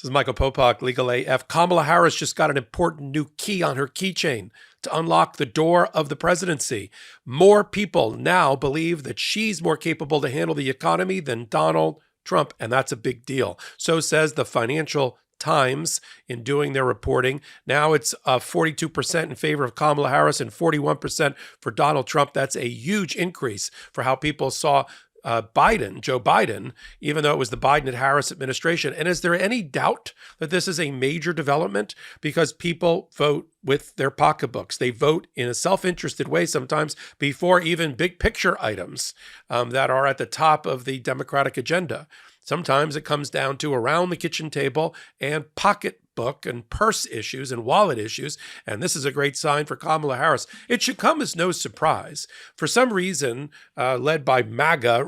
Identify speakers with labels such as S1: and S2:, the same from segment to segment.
S1: This is Michael Popok, Legal AF. Kamala Harris just got an important new key on her keychain to unlock the door of the presidency. More people now believe that she's more capable to handle the economy than Donald Trump, and that's a big deal. So says the Financial Times in doing their reporting. Now it's 42% in favor of Kamala Harris and 41% for Donald Trump. That's a huge increase for how people saw Joe Biden, even though it was the Biden and Harris administration. And is there any doubt that this is a major development? Because people vote with their pocketbooks. They vote in a self-interested way sometimes before even big picture items that are at the top of the Democratic agenda. Sometimes it comes down to around the kitchen table and pocketbook and purse issues and wallet issues. And this is a great sign for Kamala Harris. It should come as no surprise. For some reason, led by MAGA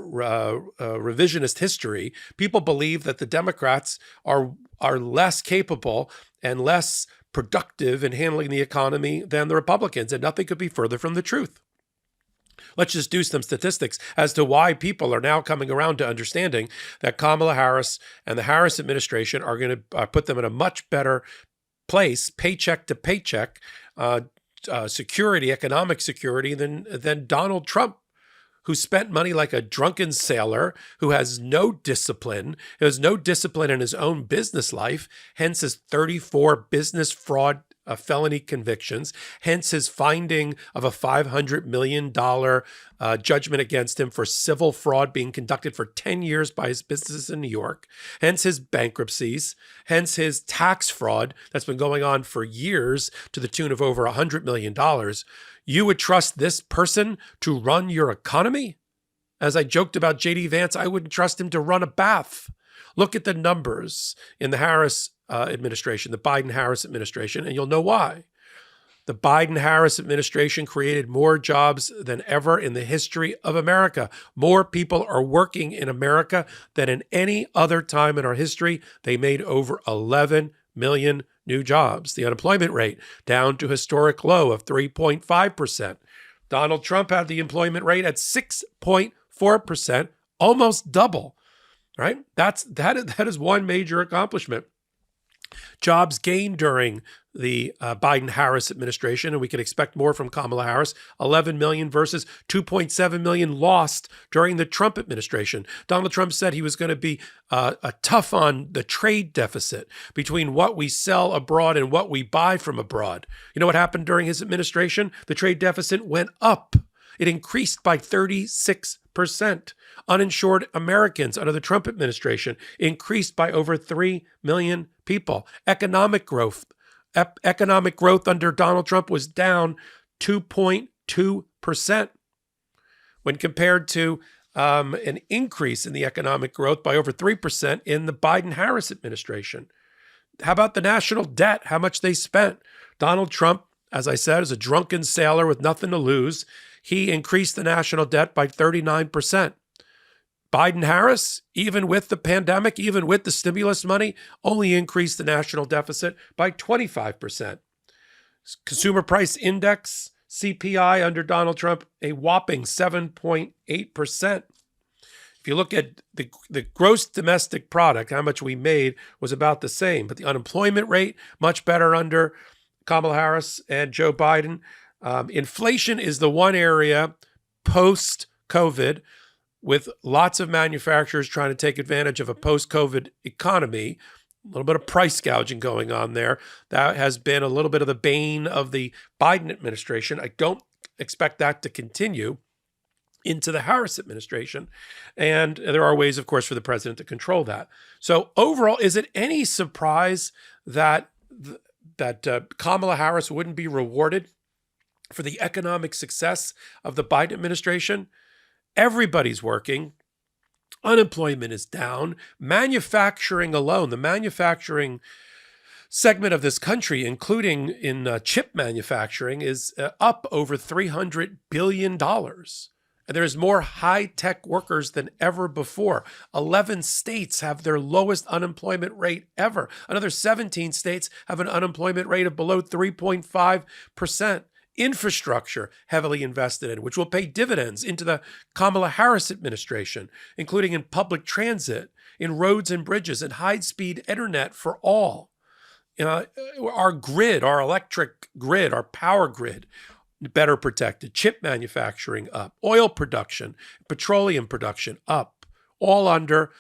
S1: revisionist history, people believe that the Democrats are less capable and less productive in handling the economy than the Republicans. And nothing could be further from the truth. Let's just do some statistics as to why people are now coming around to understanding that Kamala Harris and the Harris administration are going to put them in a much better place, paycheck to paycheck, security, economic security than Donald Trump, who spent money like a drunken sailor, who has no discipline, in his own business life, hence his 34 business fraud felony convictions, hence his finding of a $500 million judgment against him for civil fraud being conducted for 10 years by his businesses in New York, hence his bankruptcies, hence his tax fraud that's been going on for years to the tune of over $100 million. You would trust this person to run your economy? As I joked about J.D. Vance, I wouldn't trust him to run a bath. Look at the numbers in the Harris administration, the Biden-Harris administration, and you'll know why. The Biden-Harris administration created more jobs than ever in the history of America. More people are working in America than in any other time in our history. They made over 11 million new jobs. The unemployment rate down to a historic low of 3.5%. Donald Trump had the employment rate at 6.4%, almost double, right? That is one major accomplishment. Jobs gained during the Biden-Harris administration, and we can expect more from Kamala Harris, 11 million versus 2.7 million lost during the Trump administration. Donald Trump said he was going to be tough on the trade deficit between what we sell abroad and what we buy from abroad. You know what happened during his administration? The trade deficit went up. It increased by 36%. Uninsured Americans under the Trump administration increased by over 3 million people. Economic growth under Donald Trump was down 2.2% when compared to an increase in the economic growth by over 3% in the Biden-Harris administration. How about the national debt? How much they spent? Donald Trump, as I said, is a drunken sailor with nothing to lose. He increased the national debt by 39%. Biden-Harris, even with the pandemic, even with the stimulus money, only increased the national deficit by 25%. Consumer Price Index, CPI under Donald Trump, a whopping 7.8%. If you look at the gross domestic product, how much we made was about the same, but the unemployment rate, much better under Kamala Harris and Joe Biden. Inflation is the one area post-COVID, with lots of manufacturers trying to take advantage of a post-COVID economy, a little bit of price gouging going on there. That has been a little bit of the bane of the Biden administration. I don't expect that to continue into the Harris administration. And there are ways, of course, for the president to control that. So overall, is it any surprise that Kamala Harris wouldn't be rewarded for the economic success of the Biden administration? Everybody's working. Unemployment is down. Manufacturing alone, the manufacturing segment of this country, including in chip manufacturing, is up over $300 billion. And there's more high-tech workers than ever before. 11 states have their lowest unemployment rate ever. Another 17 states have an unemployment rate of below 3.5%. Infrastructure heavily invested in, which will pay dividends into the Kamala Harris administration, including in public transit in roads and bridges and high-speed internet for all. Our grid, our electric grid, our power grid, better protected. Chip manufacturing up. Oil production, petroleum production up. All under,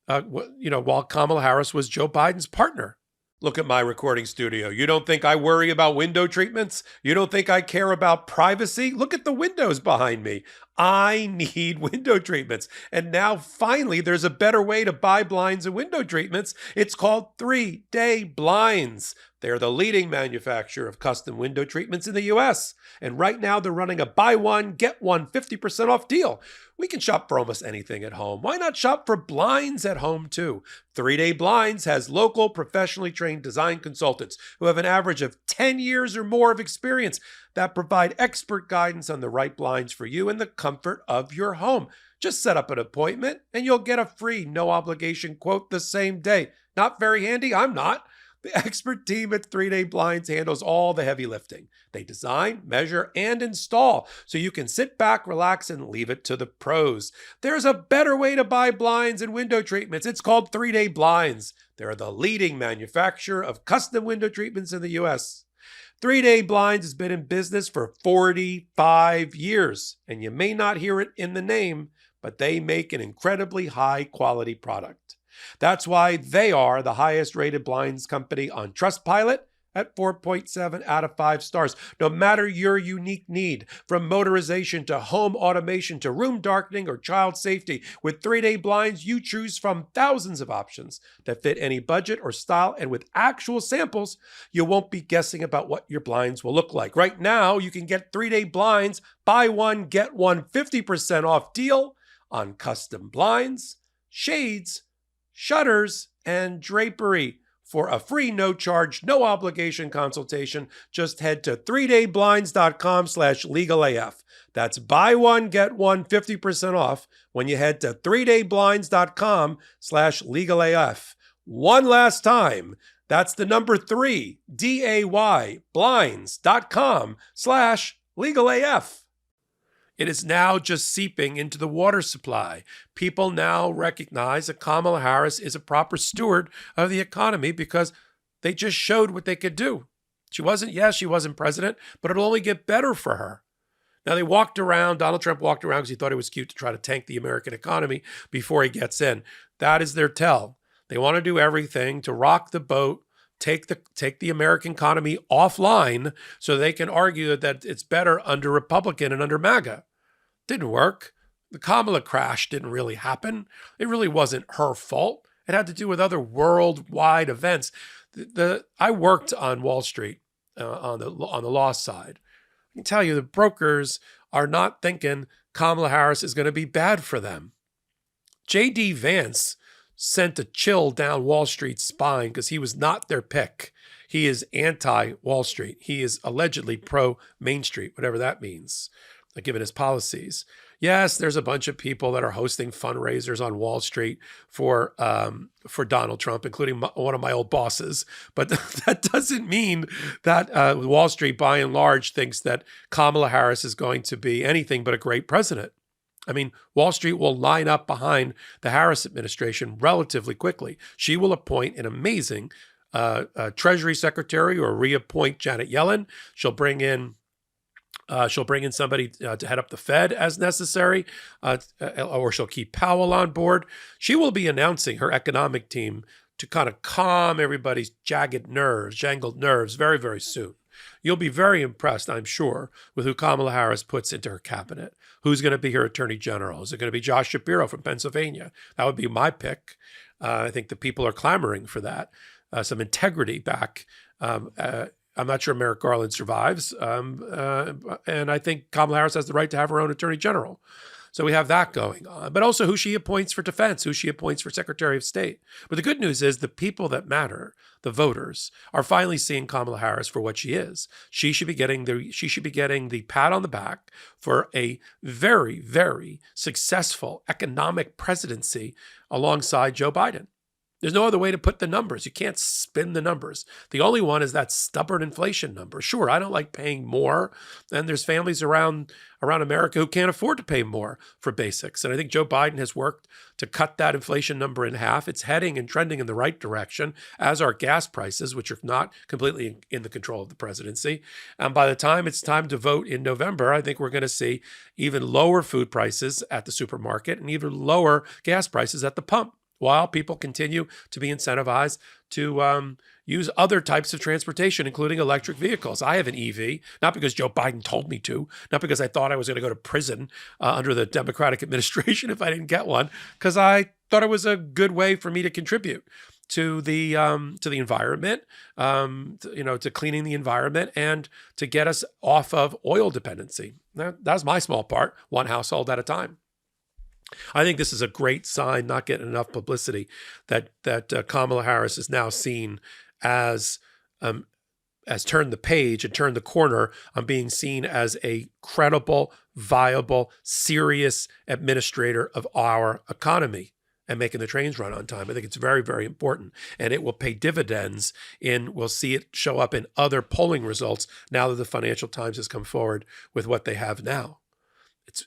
S1: while Kamala Harris was Joe Biden's partner. Look at my recording studio. You don't think I worry about window treatments? You don't think I care about privacy? Look at the windows behind me. I need window treatments. And now finally, there's a better way to buy blinds and window treatments. It's called 3-Day Blinds. They're the leading manufacturer of custom window treatments in the U.S. And right now they're running a buy one, get one 50% off deal. We can shop for almost anything at home. Why not shop for blinds at home too? 3-Day Blinds has local, professionally trained design consultants who have an average of 10 years or more of experience that provide expert guidance on the right blinds for you in the comfort of your home. Just set up an appointment and you'll get a free, no obligation quote the same day. Not very handy? I'm not. The expert team at 3-Day Blinds handles all the heavy lifting. They design, measure, and install, so you can sit back, relax, and leave it to the pros. There's a better way to buy blinds and window treatments. It's called 3-Day Blinds. They're the leading manufacturer of custom window treatments in the U.S. 3-Day Blinds has been in business for 45 years, and you may not hear it in the name, but they make an incredibly high-quality product. That's why they are the highest rated blinds company on Trustpilot at 4.7 out of 5 stars. No matter your unique need, from motorization to home automation to room darkening or child safety, with 3-Day Blinds, you choose from thousands of options that fit any budget or style. And with actual samples, you won't be guessing about what your blinds will look like. Right now, you can get 3-Day Blinds, buy one, get one 50% off deal on custom blinds, shades, shutters, and drapery. For a free, no charge, no obligation consultation, just head to 3dayblinds.com/legalaf. That's buy one, get one 50% off when you head to 3dayblinds.com/legalaf. One last time. That's the number 3, DAY, blinds.com/legalaf. It is now just seeping into the water supply. People now recognize that Kamala Harris is a proper steward of the economy because they just showed what they could do. She wasn't president, but it'll only get better for her. Now, Donald Trump walked around because he thought it was cute to try to tank the American economy before he gets in. That is their tell. They want to do everything to rock the boat, take the American economy offline so they can argue that it's better under Republican and under MAGA. Didn't work. The Kamala crash didn't really happen. It really wasn't her fault. It had to do with other worldwide events. I worked on Wall Street on the law side. I can tell you the brokers are not thinking Kamala Harris is going to be bad for them. J.D. Vance sent a chill down Wall Street's spine because he was not their pick. He is anti-Wall Street. He is allegedly pro-Main Street, whatever that means, given his policies. Yes, there's a bunch of people that are hosting fundraisers on Wall Street for Donald Trump, including one of my old bosses. But that doesn't mean that Wall Street, by and large, thinks that Kamala Harris is going to be anything but a great president. I mean, Wall Street will line up behind the Harris administration relatively quickly. She will appoint an amazing Treasury Secretary or reappoint Janet Yellen. She'll bring in somebody to head up the Fed as necessary, or she'll keep Powell on board. She will be announcing her economic team to kind of calm everybody's jangled nerves very, very soon. You'll be very impressed, I'm sure, with who Kamala Harris puts into her cabinet. Who's going to be her attorney general? Is it going to be Josh Shapiro from Pennsylvania? That would be my pick. I think the people are clamoring for that. Some integrity back. I'm not sure Merrick Garland survives. And I think Kamala Harris has the right to have her own attorney general. So we have that going on. But also who she appoints for defense, who she appoints for Secretary of State. But the good news is the people that matter, the voters, are finally seeing Kamala Harris for what she is. She should be getting the pat on the back for a very, very successful economic presidency alongside Joe Biden. There's no other way to put the numbers. You can't spin the numbers. The only one is that stubborn inflation number. Sure, I don't like paying more. And there's families around America who can't afford to pay more for basics. And I think Joe Biden has worked to cut that inflation number in half. It's heading and trending in the right direction, as are gas prices, which are not completely in the control of the presidency. And by the time it's time to vote in November, I think we're going to see even lower food prices at the supermarket and even lower gas prices at the pump, while people continue to be incentivized to use other types of transportation, including electric vehicles. I have an EV, not because Joe Biden told me to, not because I thought I was going to go to prison under the Democratic administration if I didn't get one, because I thought it was a good way for me to contribute to the environment, to cleaning the environment and to get us off of oil dependency. That's my small part, one household at a time. I think this is a great sign, not getting enough publicity, that Kamala Harris is now seen as turned the page and turned the corner on being seen as a credible, viable, serious administrator of our economy and making the trains run on time. I think it's very, very important, and it will pay dividends we'll see it show up in other polling results now that the Financial Times has come forward with what they have now. It's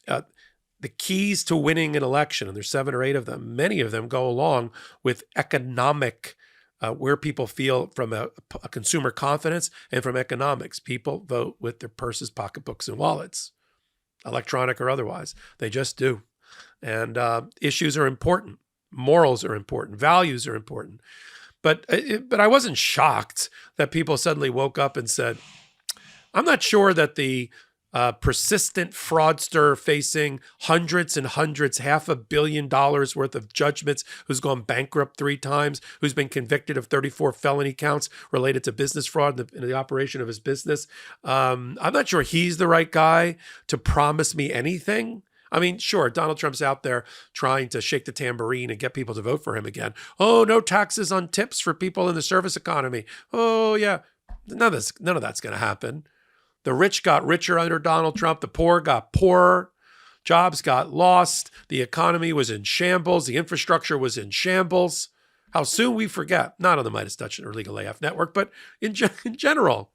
S1: the keys to winning an election, and there's 7 or 8 of them, many of them go along with economic, where people feel from a consumer confidence and from economics. People vote with their purses, pocketbooks, and wallets, electronic or otherwise. They just do. And issues are important. Morals are important. Values are important. But I wasn't shocked that people suddenly woke up and said, I'm not sure that the persistent fraudster facing hundreds and hundreds, $500 million worth of judgments, who's gone bankrupt 3 times, who's been convicted of 34 felony counts related to business fraud in the operation of his business. I'm not sure he's the right guy to promise me anything. I mean, sure, Donald Trump's out there trying to shake the tambourine and get people to vote for him again. Oh, no taxes on tips for people in the service economy. Oh, yeah. None of that's going to happen. The rich got richer under Donald Trump. The poor got poorer. Jobs got lost. The economy was in shambles. The infrastructure was in shambles. How soon we forget, not on the MeidasTouch or Legal AF network, but in general.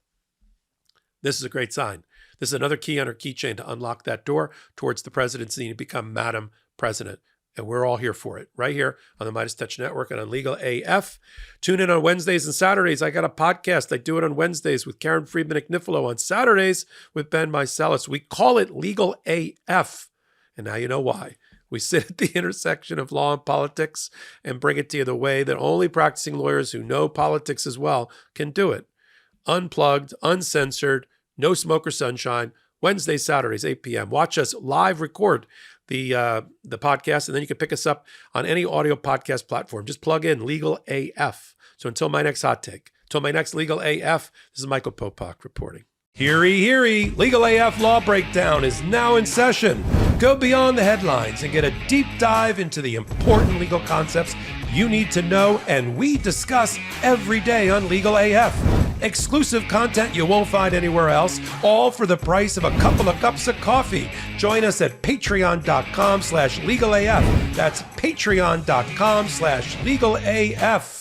S1: This is a great sign. This is another key on her keychain to unlock that door towards the presidency and become Madam President. And we're all here for it, right here on the MeidasTouch Network and on Legal AF. Tune in on Wednesdays and Saturdays. I got a podcast. I do it on Wednesdays with Karen Friedman Knifilo, on Saturdays with Ben Meiselas. We call it Legal AF. And now you know why. We sit at the intersection of law and politics and bring it to you the way that only practicing lawyers who know politics as well can do it. Unplugged, uncensored, no smoke or sunshine. Wednesdays, Saturdays, 8 p.m. Watch us live record the podcast, and then you can pick us up on any audio podcast platform. Just plug in Legal AF. So until my next hot take, until my next Legal AF, this is Michael Popok reporting. Heary, heary, Legal AF Law Breakdown is now in session. Go beyond the headlines and get a deep dive into the important legal concepts you need to know, and we discuss every day on Legal AF. Exclusive content you won't find anywhere else, all for the price of a couple of cups of coffee. Join us at patreon.com/legalaf. That's patreon.com/legalaf.